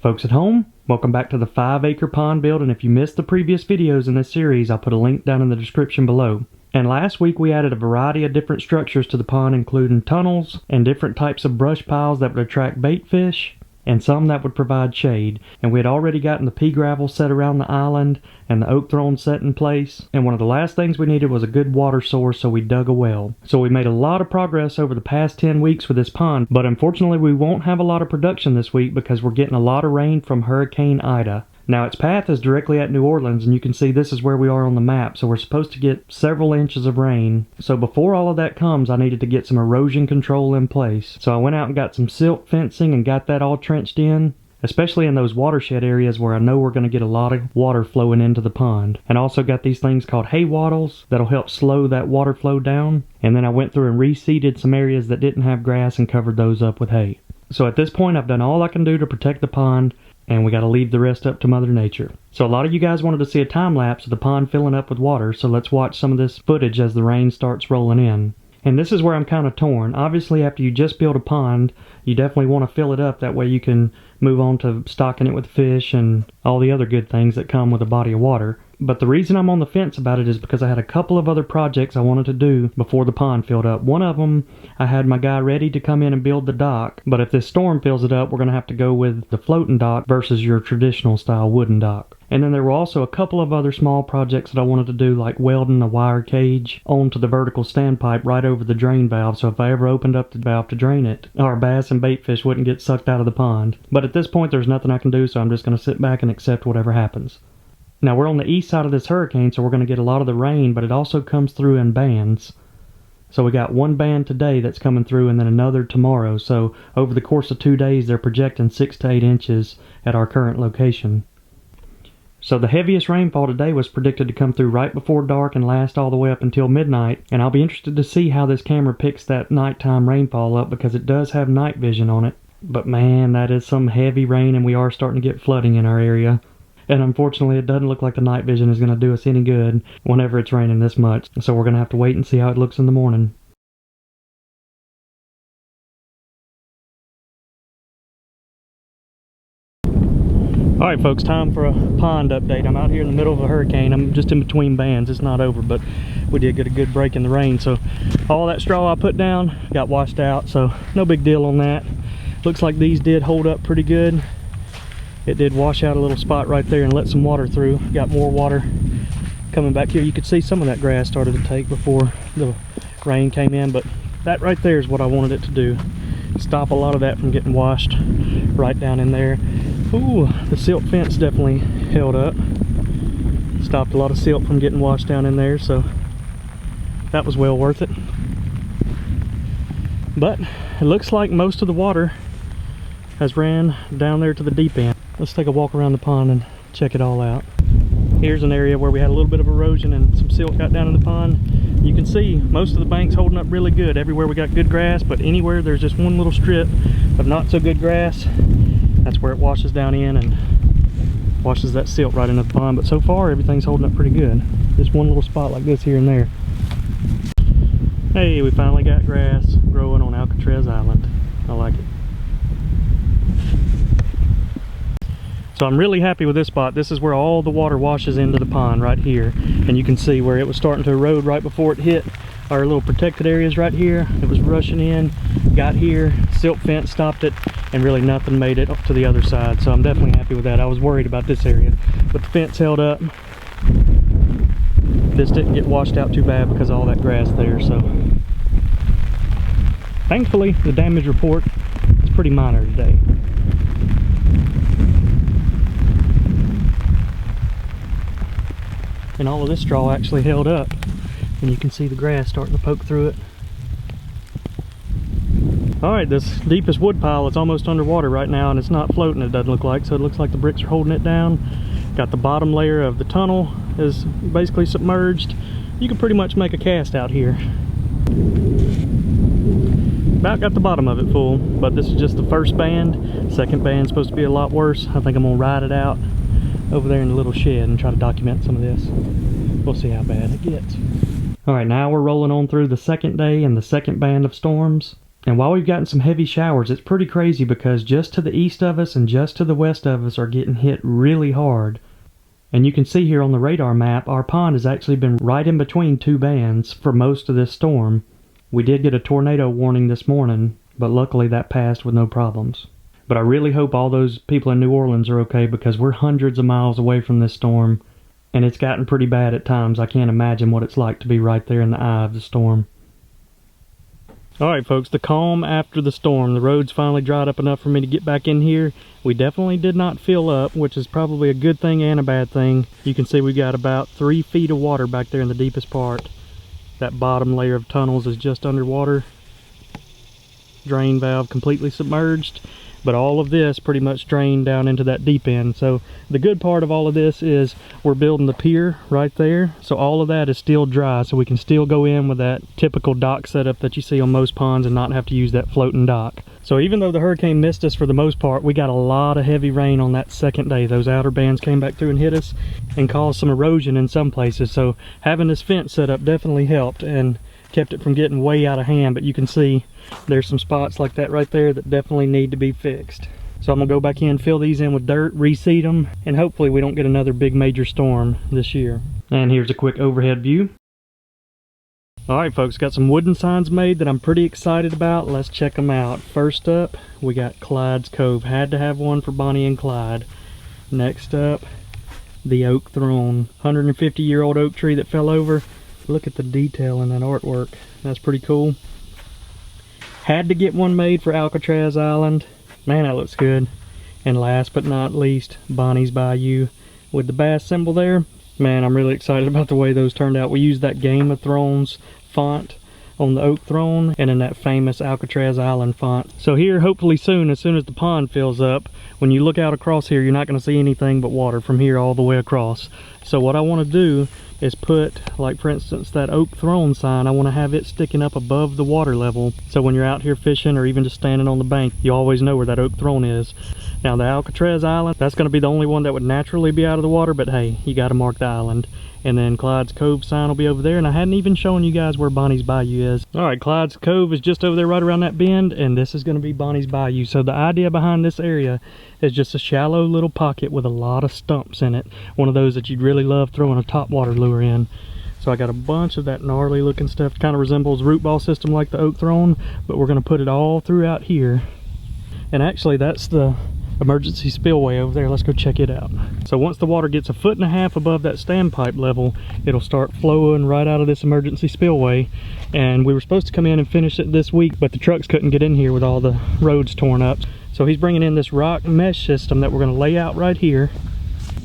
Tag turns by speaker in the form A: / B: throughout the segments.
A: Folks at home, welcome back to the 5-acre pond build, and if you missed the previous videos in this series, I'll put a link down in the description below. And last week we added a variety of different structures to the pond, including tunnels and different types of brush piles that would attract bait fish, and some that would provide shade. And we had already gotten the pea gravel set around the island and the oak throne set in place, and one of the last things we needed was a good water source, so we dug a well. So we made a lot of progress over the past 10 weeks with this pond, but unfortunately we won't have a lot of production this week because we're getting a lot of rain from Hurricane Ida. Now its path is directly at New Orleans, and you can see this is where we are on the map, so we're supposed to get several inches of rain. So before all of that comes, I needed to get some erosion control in place. So I went out and got some silt fencing and got that all trenched in, especially in those watershed areas where I know we're going to get a lot of water flowing into the pond. And also got these things called hay wattles that'll help slow that water flow down. And then I went through and reseeded some areas that didn't have grass and covered those up with hay. So at this point I've done all I can do to protect the pond, and we got to leave the rest up to Mother Nature. So a lot of you guys wanted to see a time lapse of the pond filling up with water, so let's watch some of this footage as the rain starts rolling in. And this is where I'm kind of torn. Obviously, after you just build a pond, you definitely want to fill it up. That way you can move on to stocking it with fish and all the other good things that come with a body of water. But the reason I'm on the fence about it is because I had a couple of other projects I wanted to do before the pond filled up. One of them, I had my guy ready to come in and build the dock, but if this storm fills it up, we're going to have to go with the floating dock versus your traditional style wooden dock. And then there were also a couple of other small projects that I wanted to do, like welding a wire cage onto the vertical standpipe right over the drain valve, so if I ever opened up the valve to drain it, our bass and bait fish wouldn't get sucked out of the pond. But at this point there's nothing I can do, so I'm just going to sit back and accept whatever happens. Now we're on the east side of this hurricane, so we're going to get a lot of the rain, but it also comes through in bands. So we got one band today that's coming through and then another tomorrow, so over the course of 2 days they're projecting 6 to 8 inches at our current location. So the heaviest rainfall today was predicted to come through right before dark and last all the way up until midnight, and I'll be interested to see how this camera picks that nighttime rainfall up because it does have night vision on it. But man, that is some heavy rain, and we are starting to get flooding in our area. And unfortunately, it doesn't look like the night vision is going to do us any good whenever it's raining this much. So we're going to have to wait and see how it looks in the morning. Alright folks, time for a pond update. I'm out here in the middle of a hurricane. I'm just in between bands. It's not over, but we did get a good break in the rain. So all that straw I put down got washed out, so no big deal on that. Looks like these did hold up pretty good. It did wash out a little spot right there and let some water through. Got more water coming back here. You could see some of that grass started to take before the rain came in, but that right there is what I wanted it to do. Stop a lot of that from getting washed right down in there. Ooh, the silt fence definitely held up. Stopped a lot of silt from getting washed down in there, so that was well worth it. But it looks like most of the water has ran down there to the deep end. Let's take a walk around the pond and check it all out. Here's an area where we had a little bit of erosion and some silt got down in the pond. You can see most of the bank's holding up really good. Everywhere we got good grass, but anywhere there's just one little strip of not so good grass, that's where it washes down in and washes that silt right into the pond. But so far everything's holding up pretty good. Just one little spot like this here and there. Hey, we finally got grass growing on Alcatraz Island. I like it. So I'm really happy with this spot. This is where all the water washes into the pond right here. And you can see where it was starting to erode right before it hit our little protected areas right here. It was rushing in, got here, silt fence stopped it, and really nothing made it up to the other side. So I'm definitely happy with that. I was worried about this area, but the fence held up. This didn't get washed out too bad because of all that grass there. So thankfully the damage report is pretty minor today. And all of this straw actually held up, and you can see the grass starting to poke through it. Alright, this deepest wood pile is almost underwater right now, and it's not floating, it doesn't look like, so it looks like the bricks are holding it down. Got the bottom layer of the tunnel is basically submerged. You can pretty much make a cast out here. About got the bottom of it full, but this is just the first band. Second band's supposed to be a lot worse. I think I'm gonna ride it out over there in the little shed and try to document some of this. We'll see how bad it gets. Alright, now we're rolling on through the second day and the second band of storms. And while we've gotten some heavy showers, it's pretty crazy because just to the east of us and just to the west of us are getting hit really hard. And you can see here on the radar map, our pond has actually been right in between two bands for most of this storm. We did get a tornado warning this morning, but luckily that passed with no problems. But I really hope all those people in New Orleans are okay because we're hundreds of miles away from this storm, and it's gotten pretty bad at times. I can't imagine what it's like to be right there in the eye of the storm. Alright folks, the calm after the storm. The roads finally dried up enough for me to get back in here. We definitely did not fill up, which is probably a good thing and a bad thing. You can see we got about 3 feet of water back there in the deepest part. That bottom layer of tunnels is just underwater. Drain valve completely submerged. But all of this pretty much drained down into that deep end. So the good part of all of this is we're building the pier right there. So all of that is still dry. So we can still go in with that typical dock setup that you see on most ponds and not have to use that floating dock. So even though the hurricane missed us for the most part, we got a lot of heavy rain on that second day. Those outer bands came back through and hit us and caused some erosion in some places. So having this fence set up definitely helped and kept it from getting way out of hand. But you can see there's some spots like that right there that definitely need to be fixed. So I'm gonna go back in, fill these in with dirt, reseed them, and hopefully we don't get another big major storm this year. And here's a quick overhead view. Alright folks, got some wooden signs made that I'm pretty excited about. Let's check them out. First up, we got Clyde's Cove. Had to have one for Bonnie and Clyde. Next up, the oak throne. 150-year-old oak tree that fell over. Look at the detail in that artwork. That's pretty cool. Had to get one made for Alcatraz Island. Man, that looks good. And last but not least, Bonnie's Bayou with the bass symbol there. Man, I'm really excited about the way those turned out. We used that Game of Thrones font on the oak throne and in that famous Alcatraz Island font. So here, hopefully soon as the pond fills up, when you look out across here, you're not going to see anything but water from here all the way across. So what I want to do is put, like for instance, that oak throne sign, I want to have it sticking up above the water level. So when you're out here fishing or even just standing on the bank, you always know where that oak throne is. Now the Alcatraz Island, that's going to be the only one that would naturally be out of the water, but hey, you got to mark the island. And then Clyde's Cove sign will be over there, and I hadn't even shown you guys where Bonnie's Bayou is. Alright, Clyde's Cove is just over there right around that bend, and this is going to be Bonnie's Bayou. So the idea behind this area is just a shallow little pocket with a lot of stumps in it. One of those that you'd really love throwing a topwater lure in. So I got a bunch of that gnarly looking stuff. Kind of resembles root ball system like the oak throne, but we're going to put it all throughout here. And actually that's the emergency spillway over there. Let's go check it out. So once the water gets 1.5 feet above that standpipe level, it'll start flowing right out of this emergency spillway. And we were supposed to come in and finish it this week, but the trucks couldn't get in here with all the roads torn up. So he's bringing in this rock mesh system that we're going to lay out right here,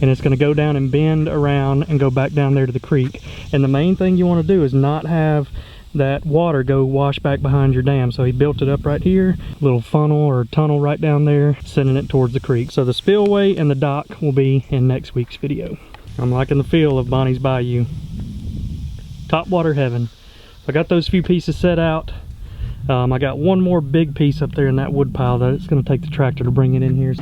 A: and it's going to go down and bend around and go back down there to the creek. And the main thing you want to do is not have that water go wash back behind your dam. So he built it up right here, little funnel or tunnel right down there, sending it towards the creek. So the spillway and the dock will be in next week's video. I'm liking the feel of Bonnie's Bayou. Top water heaven. I got those few pieces set out. I got one more big piece up there in that wood pile that it's going to take the tractor to bring it in here.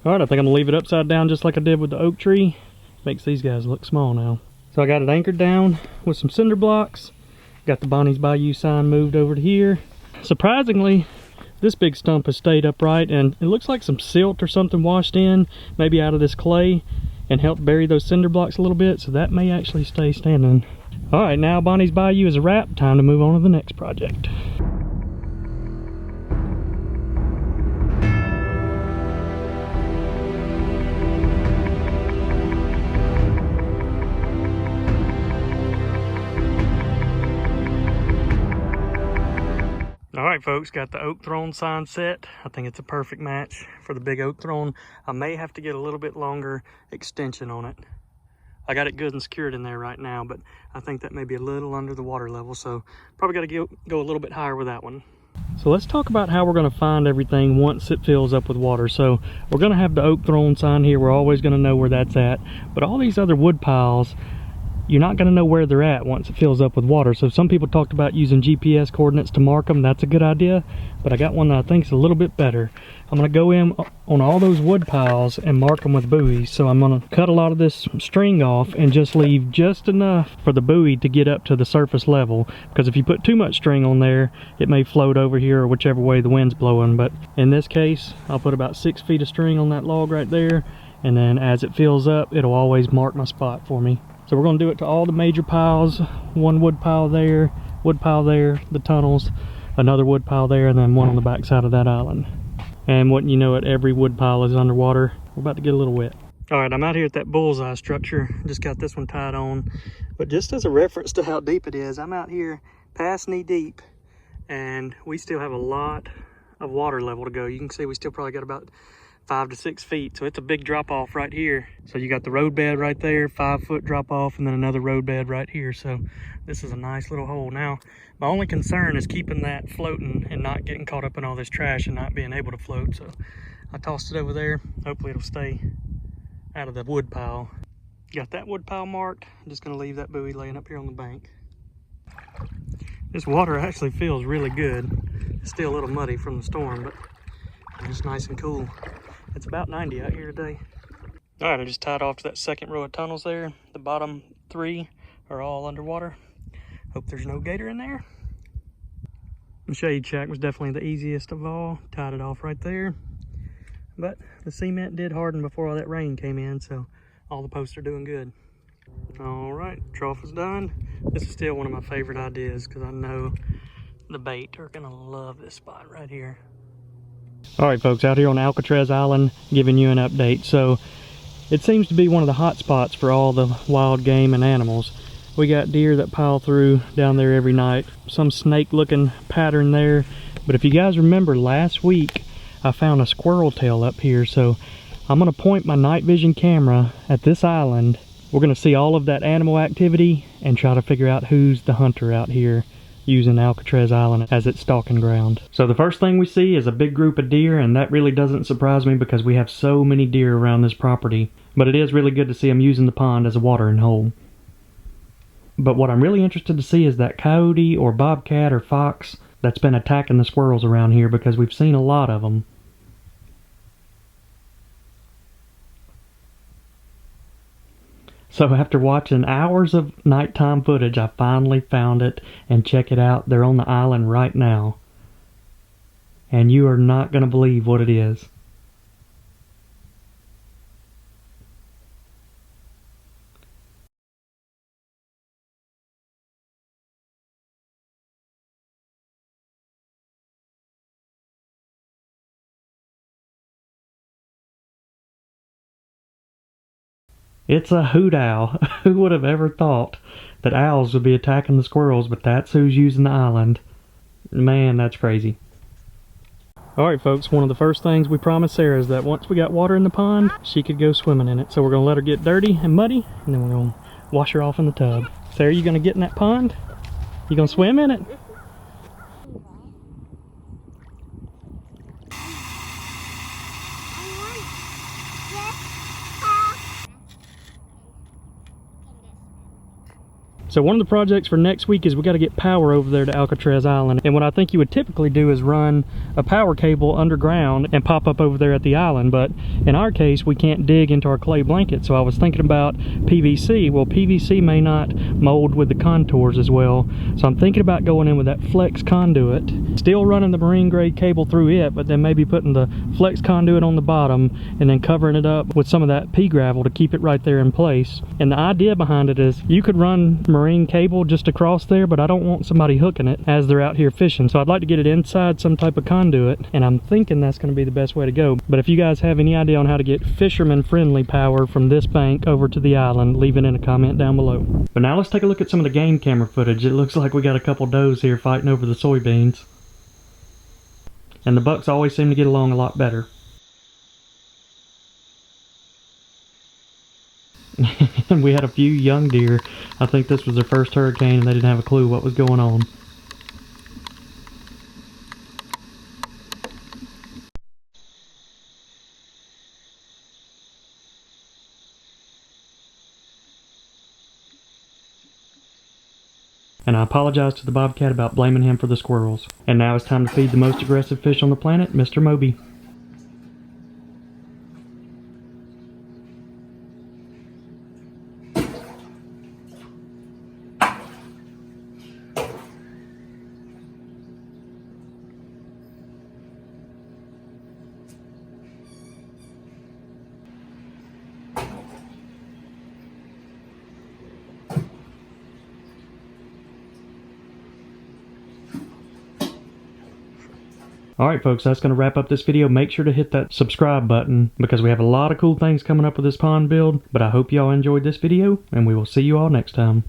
A: Alright, I think I'm going to leave it upside down just like I did with the oak tree. Makes these guys look small now. So I got it anchored down with some cinder blocks. Got the Bonnie's Bayou sign moved over to here. Surprisingly, this big stump has stayed upright, and it looks like some silt or something washed in, maybe out of this clay, and helped bury those cinder blocks a little bit, so that may actually stay standing. Alright, now Bonnie's Bayou is a wrap. Time to move on to the next project. Alright folks, got the oak throne sign set. I think it's a perfect match for the big oak throne. I may have to get a little bit longer extension on it. I got it good and secured in there right now, but I think that may be a little under the water level, so probably got to go a little bit higher with that one. So let's talk about how we're going to find everything once it fills up with water. So we're going to have the oak throne sign here. We're always going to know where that's at. But all these other wood piles, you're not going to know where they're at once it fills up with water. So some people talked about using GPS coordinates to mark them. That's a good idea, but I got one that I think is a little bit better. I'm going to go in on all those wood piles and mark them with buoys. So I'm going to cut a lot of this string off and just leave just enough for the buoy to get up to the surface level, because if you put too much string on there, it may float over here or whichever way the wind's blowing. But in this case, I'll put about 6 feet of string on that log right there, and then as it fills up, it'll always mark my spot for me. So we're going to do it to all the major piles. One wood pile there, the tunnels, another wood pile there, and then one on the back side of that island. And wouldn't you know it, every wood pile is underwater. We're about to get a little wet. All right, I'm out here at that bullseye structure. Just got this one tied on. But just as a reference to how deep it is, I'm out here past knee deep, and we still have a lot of water level to go. You can see we still probably got about 5 to 6 feet. So it's a big drop off right here. So you got the road bed right there, 5-foot drop off, and then another road bed right here. So this is a nice little hole. Now, my only concern is keeping that floating and not getting caught up in all this trash and not being able to float. So I tossed it over there. Hopefully it'll stay out of the wood pile. Got that wood pile marked. I'm just gonna leave that buoy laying up here on the bank. This water actually feels really good. It's still a little muddy from the storm, but it's nice and cool. It's about 90 out here today. All right, I just tied off to that second row of tunnels there. The bottom 3 are all underwater. Hope there's no gator in there. The shade shack was definitely the easiest of all. Tied it off right there. But the cement did harden before all that rain came in, so all the posts are doing good. All right, trough is done. This is still one of my favorite ideas because I know the bait are gonna love this spot right here. All right, folks, out here on Alcatraz Island, giving you an update. So it seems to be one of the hot spots for all the wild game and animals. We got deer that pile through down there every night. Some snake-looking pattern there. But if you guys remember last week, I found a squirrel tail up here. So I'm gonna point my night vision camera at this island. We're gonna see all of that animal activity and try to figure out who's the hunter out here using Alcatraz Island as its stalking ground. So the first thing we see is a big group of deer, and that really doesn't surprise me because we have so many deer around this property. But it is really good to see them using the pond as a watering hole. But what I'm really interested to see is that coyote or bobcat or fox that's been attacking the squirrels around here, because we've seen a lot of them. So after watching hours of nighttime footage, I finally found it, and check it out. They're on the island right now. And you are not going to believe what it is. It's a hoot owl. Who would have ever thought that owls would be attacking the squirrels, but that's who's using the island. Man, that's crazy. Alright folks, one of the first things we promised Sarah is that once we got water in the pond, she could go swimming in it. So we're going to let her get dirty and muddy, and then we're going to wash her off in the tub. Sarah, you going to get in that pond? You going to swim in it? So one of the projects for next week is we got to get power over there to Alcatraz Island. And what I think you would typically do is run a power cable underground and pop up over there at the island. But in our case, we can't dig into our clay blanket. So I was thinking about PVC. Well, PVC may not mold with the contours as well. So I'm thinking about going in with that flex conduit, still running the marine grade cable through it, but then maybe putting the flex conduit on the bottom and then covering it up with some of that pea gravel to keep it right there in place. And the idea behind it is you could run marine cable just across there, but I don't want somebody hooking it as they're out here fishing. So I'd like to get it inside some type of conduit, and I'm thinking that's going to be the best way to go. But if you guys have any idea on how to get fisherman friendly power from this bank over to the island, leave it in a comment down below. But now let's take a look at some of the game camera footage. It looks like we got a couple does here fighting over the soybeans, and the bucks always seem to get along a lot better. And we had a few young deer. I think this was their first hurricane and they didn't have a clue what was going on. And I apologize to the bobcat about blaming him for the squirrels. And now it's time to feed the most aggressive fish on the planet, Mr. Moby. Alright folks, that's going to wrap up this video. Make sure to hit that subscribe button because we have a lot of cool things coming up with this pond build. But I hope y'all enjoyed this video, and we will see you all next time.